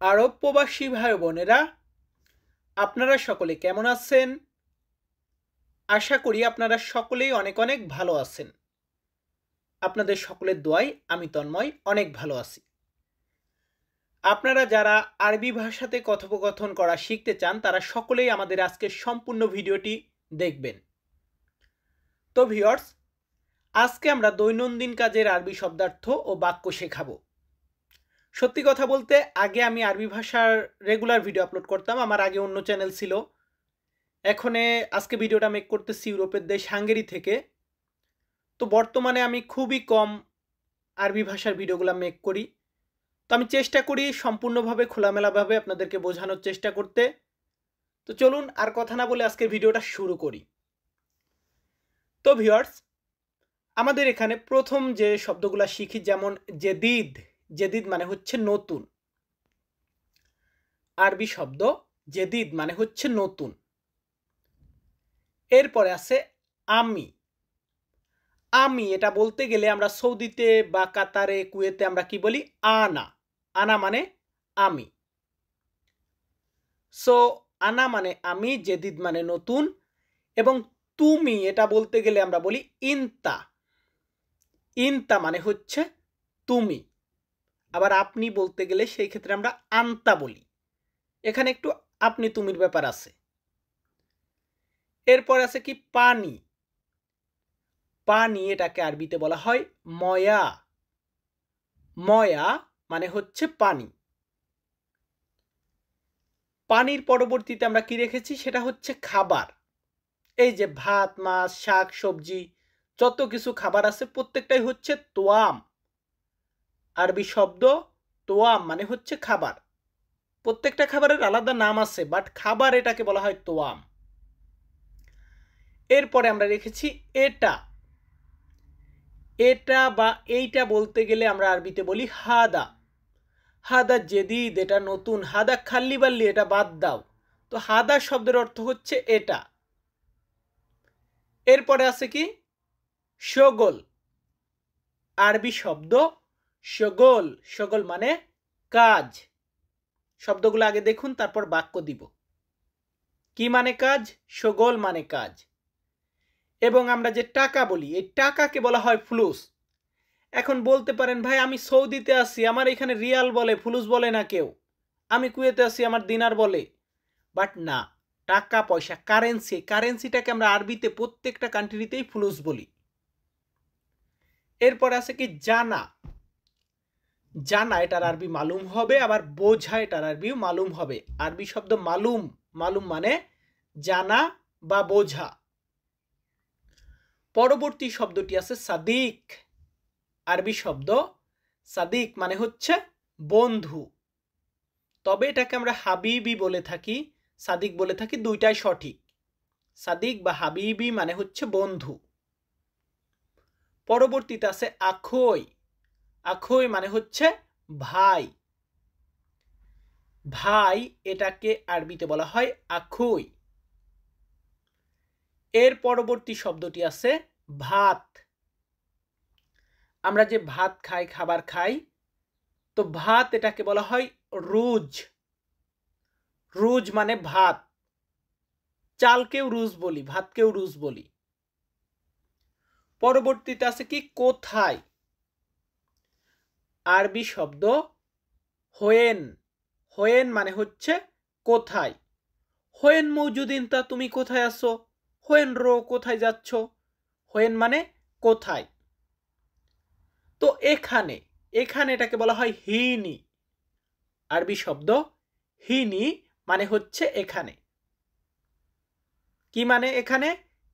আরব প্রবাসী ভাই বোনেরা, আপনারা সকলে কেমন আছেন? আশা করি আপনারা সকলেই অনেক অনেক ভালো আছেন। আপনাদের সকলের দোয়ায় আমি তন্ময় অনেক ভালো আছি। আপনারা যারা আরবি ভাষাতে কথোপকথন করা শিখতে চান তারা সকলেই আমাদের আজকের সম্পূর্ণ ভিডিওটি দেখবেন। তো ভিউয়ার্স, আজকে আমরা দৈনন্দিন কাজের আরবি শব্দার্থ ও বাক্য শেখাবো। সত্যি কথা বলতে আগে আমি আরবি ভাষার রেগুলার ভিডিও আপলোড করতাম। আমার আগে অন্য চ্যানেল ছিল। আজকে ভিডিওটা মেক করতেছি ইউরোপের দেশ হাঙ্গেরি থেকে। তো বর্তমানে আমি খুবই কম আরবি ভাষার ভিডিওগুলো মেক করি। তো আমি চেষ্টা করি সম্পূর্ণভাবে খোলামেলাভাবে আপনাদেরকে বোঝানোর চেষ্টা করতে। তো চলুন আর কথা না বলে আজকের ভিডিওটা শুরু করি। তো ভিউয়ার্স, আমাদের এখানে প্রথম যে শব্দগুলো শিখি, যেমন জেদিদ। জেদিদ মানে হচ্ছে নতুন। আরবি শব্দ জেদিদ মানে হচ্ছে নতুন। এরপরে আছে আমি। আমি এটা বলতে গেলে আমরা সৌদিতে বা কাতারে, কুয়েতে আমরা কি বলি? আনা। আনা মানে আমি। সো আনা মানে আমি, জেদিদ মানে নতুন। এবং তুমি এটা বলতে গেলে আমরা বলি ইনতা। ইনতা মানে হচ্ছে তুমি। আবার আপনি বলতে গেলে সেই ক্ষেত্রে আমরা আন্তা বলি। এখানে একটু আপনি তুমির ব্যাপার আছে। এরপর আছে কি পানি। পানি এটাকে আরবিতে বলা হয় ময়া। ময়া মানে হচ্ছে পানি। পানির পরবর্তীতে আমরা কি রেখেছি? সেটা হচ্ছে খাবার। এই যে ভাত, মাছ, শাক, সবজি, যত কিছু খাবার আছে প্রত্যেকটাই হচ্ছে তোয়াম। আরবি শব্দ তোয়াম মানে হচ্ছে খাবার। প্রত্যেকটা খাবারের আলাদা নাম আছে, বাট খাবার এটাকে বলা হয় তোয়াম। এরপরে আমরা রেখেছি এটা। এটা বা এইটা বলতে গেলে আমরা আরবিতে বলি হাদা। হাদা জেদিদ, এটা নতুন। হাদা খাল্লি বাল্লি, এটা বাদ দাও। তো হাদা শব্দের অর্থ হচ্ছে এটা। এরপরে আছে কি? শগল। আরবি শব্দ শগল। শগল মানে কাজ। শব্দগুলো আগে দেখুন, তারপর বাক্য দিব। কি মানে কাজ? শগল মানে কাজ। এবং আমরা যে টাকা বলি, এই টাকাকে বলা হয় ফুলুস। এখন বলতে পারেন, ভাই আমি সৌদিতে আছি, আমার এখানে রিয়াল বলে, ফুলুস বলে না কেউ। আমি কুয়েতে আছি, আমার দিনার বলে। বাট না, টাকা পয়সা কারেন্সি, কারেন্সিটাকে আমরা আরবিতে প্রত্যেকটা কান্ট্রিতেই ফুলুস বলি। এরপর আছে কি জানা। জানা এটার আরবি মালুম হবে, আবার বোঝা এটার আরবিও মালুম হবে। আরবি শব্দ মালুম। মালুম মানে জানা বা বোঝা। পরবর্তী শব্দটি আছে সাদিক। আরবি শব্দ সাদিক মানে হচ্ছে বন্ধু। তবে এটাকে আমরা হাবিবি বলে থাকি, সাদিক বলে থাকি, দুইটাই সঠিক। সাদিক বা হাবিবি মানে হচ্ছে বন্ধু। পরবর্তীতে আছে আখই। আখই মানে হচ্ছে ভাই। ভাই এটাকে আরবিতে বলা হয় আখই। এর পরবর্তী শব্দটি আছে ভাত। আমরা যে ভাত খাই, খাবার খাই, তো ভাত এটাকে বলা হয় রুজ। রুজ মানে ভাত। চালকেও রুজ বলি, ভাতকেও রুজ বলি। পরবর্তীতে আছে কি কোথায়। আরবি শব্দ হোয়েন। হোয়েন মানে হচ্ছে কোথায়। হোয়েন মৌজুদিন, তা তুমি কোথায় আছো? হোয়েন রো, কোথায় যাচ্ছ? হোয়েন মানে কোথায়। তো এখানে, এখানে এটাকে বলা হয় হিনি। আরবি শব্দ হিনি মানে হচ্ছে এখানে। কি মানে এখানে?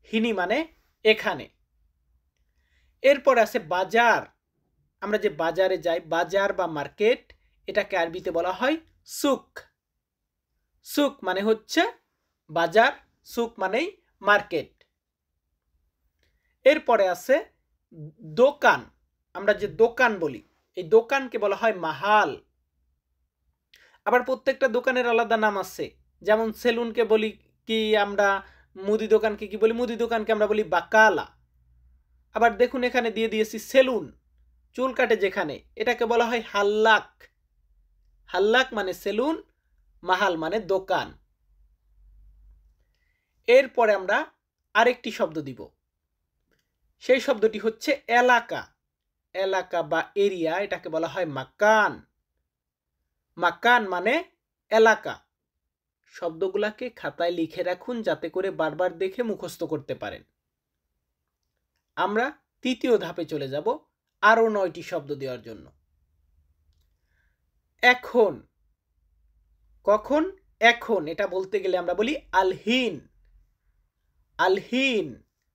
হিনি মানে এখানে। এরপর আছে বাজার। আমরা যে বাজারে যাই, বাজার বা মার্কেট, এটাকে আরবিতে বলা হয় সুক। সুক মানে হচ্ছে বাজার, সুক মানেই মার্কেট। এরপরে আছে দোকান। আমরা যে দোকান বলি, এই দোকানকে বলা হয় মাহাল। আবার প্রত্যেকটা দোকানের আলাদা নাম আছে। যেমন সেলুনকে বলি কি আমরা, মুদি দোকানকে কি বলি? মুদি দোকানকে আমরা বলি বাকালা। আবার দেখুন এখানে দিয়ে দিয়েছি সেলুন, চুল কাটে যেখানে, এটাকে বলা হয় হাল্লাক। হাল্লাক মানে সেলুন, মাহাল মানে দোকান। এরপরে আমরা আরেকটি শব্দ দিব, সেই শব্দটি হচ্ছে এলাকা। এলাকা বা এরিয়া, এটাকে বলা হয় মাকান। মাকান মানে এলাকা। শব্দগুলাকে খাতায় লিখে রাখুন যাতে করে বারবার দেখে মুখস্থ করতে পারেন। আমরা তৃতীয় ধাপে চলে যাব আরো 9টি শব্দ দেওয়ার জন্য। এখন, কখন? এখন, এটা বলতে গেলে আমরা বলি আলহিন। আলহিন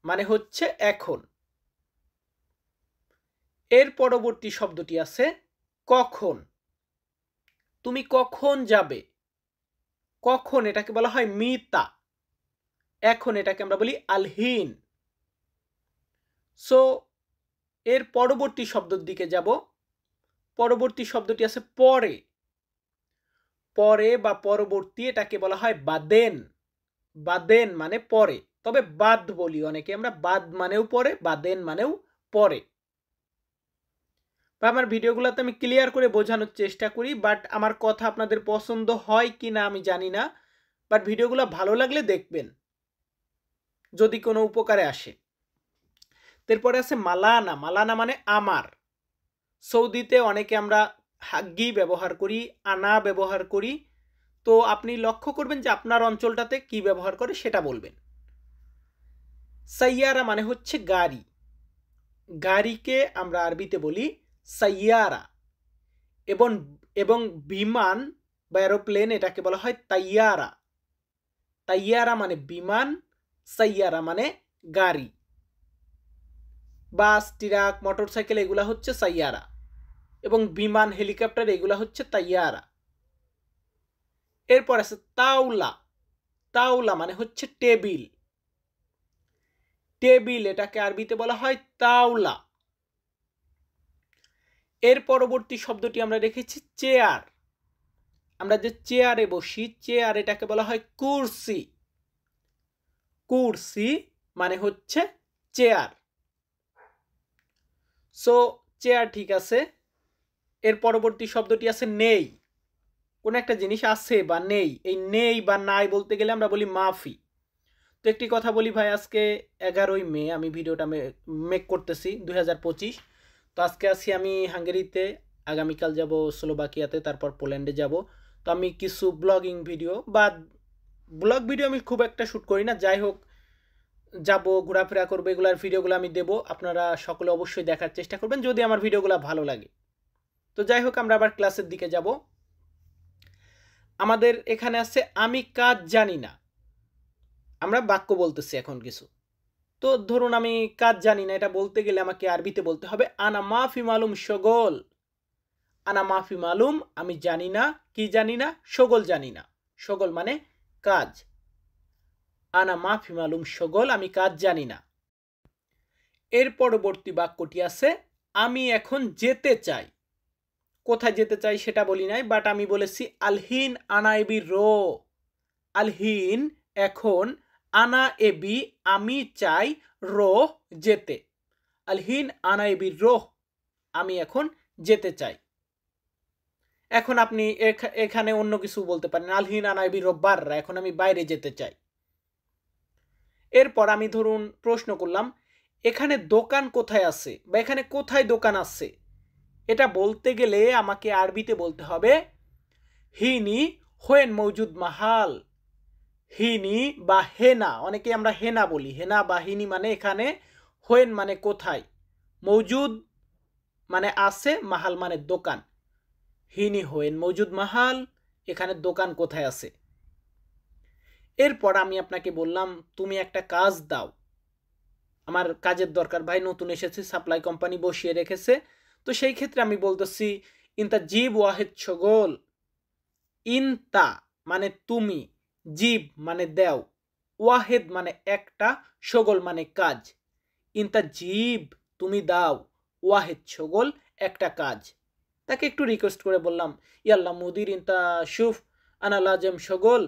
মানে হচ্ছে এখন। এর পরবর্তী শব্দটি আছে কখন। তুমি কখন যাবে? কখন, এটাকে বলা হয় মিতা। এখন, এটাকে আমরা বলি আলহিন। সো এর পরবর্তী শব্দের দিকে যাব। পরবর্তী শব্দটি আছে পরে। পরে বা পরবর্তী, এটাকে বলা হয় বাদেন। বাদেন মানে পরে, তবে বাদ বলি অনেকে আমরা, বাদ মানেও পরে, বাদেন মানেও পরে। আমার ভিডিওগুলোতে আমি ক্লিয়ার করে বোঝানোর চেষ্টা করি, বাট আমার কথা আপনাদের পছন্দ হয় কি না আমি জানি না, বাট ভিডিওগুলো ভালো লাগলে দেখবেন যদি কোনো উপকারে আসে। তারপরে আছে মালানা। মালানা মানে আমার। সৌদিতে অনেকে আমরা হাগ্গি ব্যবহার করি, আনা ব্যবহার করি। তো আপনি লক্ষ্য করবেন যে আপনার অঞ্চলটাতে কি ব্যবহার করে সেটা বলবেন। সাইয়ারা মানে হচ্ছে গাড়ি। গাড়িকে আমরা আরবিতে বলি সাইয়ারা। এবং এবং বিমান বা এরোপ্লেন, এটাকে বলা হয় তাইয়ারা। তাইয়ারা মানে বিমান, সাইয়ারা মানে গাড়ি। বাস, ট্রাক, মোটরসাইকেল এগুলা হচ্ছে সাইয়ারা, এবং বিমান, হেলিকপ্টার এগুলা হচ্ছে তাইয়ারা। এরপর আছে তাওলা। তাওলা মানে হচ্ছে টেবিল। টেবিল, এটাকে আরবিতে বলা হয় তাওলা। এর পরবর্তী শব্দটি আমরা রেখেছি চেয়ার। আমরা যে চেয়ারে বসি, চেয়ার, এটাকে বলা হয় কুরসি। কুরসি মানে হচ্ছে চেয়ার। সো চেয়ার ঠিক আছে। এর পরবর্তী শব্দটি আছে নেই। কোন একটা জিনিস আছে বা নেই, এই নেই বা নাই বলতে গেলে আমরা বলি মাফি। তো একটি কথা বলি ভাই, আজকে 11ই মে আমি ভিডিওটা মেক করতেছি 2025। তো আজকে আছি আমি হাঙ্গেরিতে, আগামীকাল যাব স্লোভাকিয়াতে, তারপর পোল্যান্ডে যাব। তো আমি কিছু ব্লগিং ভিডিও বা ব্লগ ভিডিও আমি খুব একটা শ্যুট করি না, যাই হোক যাব, ঘোরাফেরা করবো, এগুলার ভিডিওগুলো আমি দেবো। আপনারা সকলে অবশ্যই দেখার চেষ্টা করবেন যদি আমার ভিডিওগুলো ভালো লাগে। তো যাই হোক, আমরা আবার ক্লাসের দিকে যাব। আমাদের এখানে আছে আমি কাজ জানি না। আমরা বাক্য বলতেছি এখন কিছু। তো ধরুন আমি কাজ জানি না, এটা বলতে গেলে আমাকে আরবিতে বলতে হবে আনা মাফি মালুম শগল। আনা মাফি মালুম, আমি জানি না। কি জানি না? শগল জানি না। শগল মানে কাজ। আনা মাফি মালুম শগল, আমি কাজ জানি না। এর পরবর্তী বাক্যটি আছে আমি এখন যেতে চাই। কোথায় যেতে চাই সেটা বলি নাই, বাট আমি বলেছি আলহিন আনা এবি রো। আলহিন এখন, আনা এবি আমি চাই, রো যেতে। আলহিন আনা এবি রো, আমি এখন যেতে চাই। এখন আপনি এখানে অন্য কিছু বলতে পারেন, আলহিন আনা এবি রোববার, এখন আমি বাইরে যেতে চাই। এরপর আমি ধরুন প্রশ্ন করলাম এখানে দোকান কোথায় আছে বা এখানে কোথায় দোকান আছে, এটা বলতে গেলে আমাকে আরবিতে বলতে হবে হিনি হোয়েন মৌজুদ মাহাল। হিনি বা হেনা, অনেকে আমরা হেনা বলি, হেনা বা হিনি মানে এখানে, হোয়েন মানে কোথায়, মৌজুদ মানে আছে, মাহাল মানে দোকান। হিনি হোয়েন মৌজুদ মাহাল, এখানে দোকান কোথায় আছে। এরপর আমি আপনাকে বললাম তুমি একটা কাজ দাও, আমার কাজের দরকার ভাই, নতুন এসেছে, সাপ্লাই কোম্পানি বসিয়ে রেখেছে। তো সেই ক্ষেত্রে আমি বলতেছি ইনতা জিব ওয়াহেদ শগল। ইনতা মানে তুমি, জিব মানে দেও, ওয়াহেদ মানে একটা, শগল মানে কাজ। ইনতা জিব তুমি দাও, ওয়াহেদ শগল একটা কাজ। তাকে একটু রিকোয়েস্ট করে বললাম ইয়াল্লা মুদির ইনতা শুফ আনা লাজেম শগল,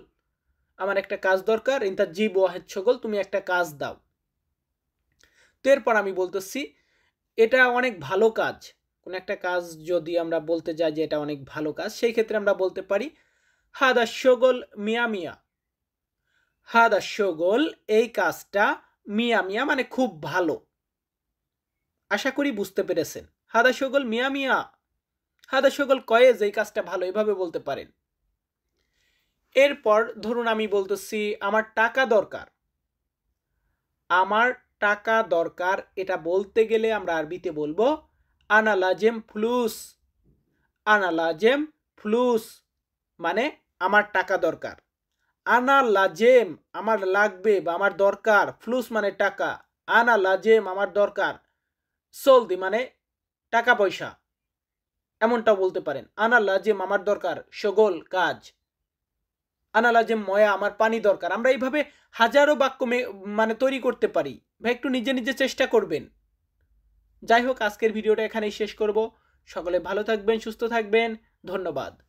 আমার একটা কাজ দরকার, ইনতা জিব ওয়াহেদ শগল, তুমি একটা কাজ দাও। তো এরপর আমি বলতেছি এটা অনেক ভালো কাজ, কোনো একটা কাজ যদি আমরা বলতে যাই যে এটা অনেক ভালো কাজ, সেই ক্ষেত্রে আমরা বলতে পারি হাদা শগল মিয়া মিয়া। হাদা শগল এই কাজটা মিয়া মিয়া মানে খুব ভালো। আশা করি বুঝতে পেরেছেন। হাদা শগল মিয়া মিয়া, হাদা শগল কয়েজ এই কাজটা ভালো, এভাবে বলতে পারেন। এরপর ধরুন আমি বলতেছি আমার টাকা দরকার। আমার টাকা দরকার এটা বলতে গেলে আমরা আরবিতে বলবো আনা লাজেম ফ্লুস। আনা লাজেম ফ্লুস মানে আমার টাকা দরকার। আনা লাজেম আমার লাগবে বা আমার দরকার, ফ্লুস মানে টাকা, আনা লাজেম আমার দরকার, সলদি মানে টাকা পয়সা, এমনটা বলতে পারেন। আনা লাজেম আমার দরকার শগল কাজ, আনা লাজেম ময়া আমার পানি দরকার। আমরা এইভাবে হাজারো বাক্য মানে তৈরি করতে পারি। ভাই একটু নিজে নিজে চেষ্টা করবেন। যাই হোক, আজকের ভিডিওটা এখানেই শেষ করব। সকলে ভালো থাকবেন, সুস্থ থাকবেন। ধন্যবাদ।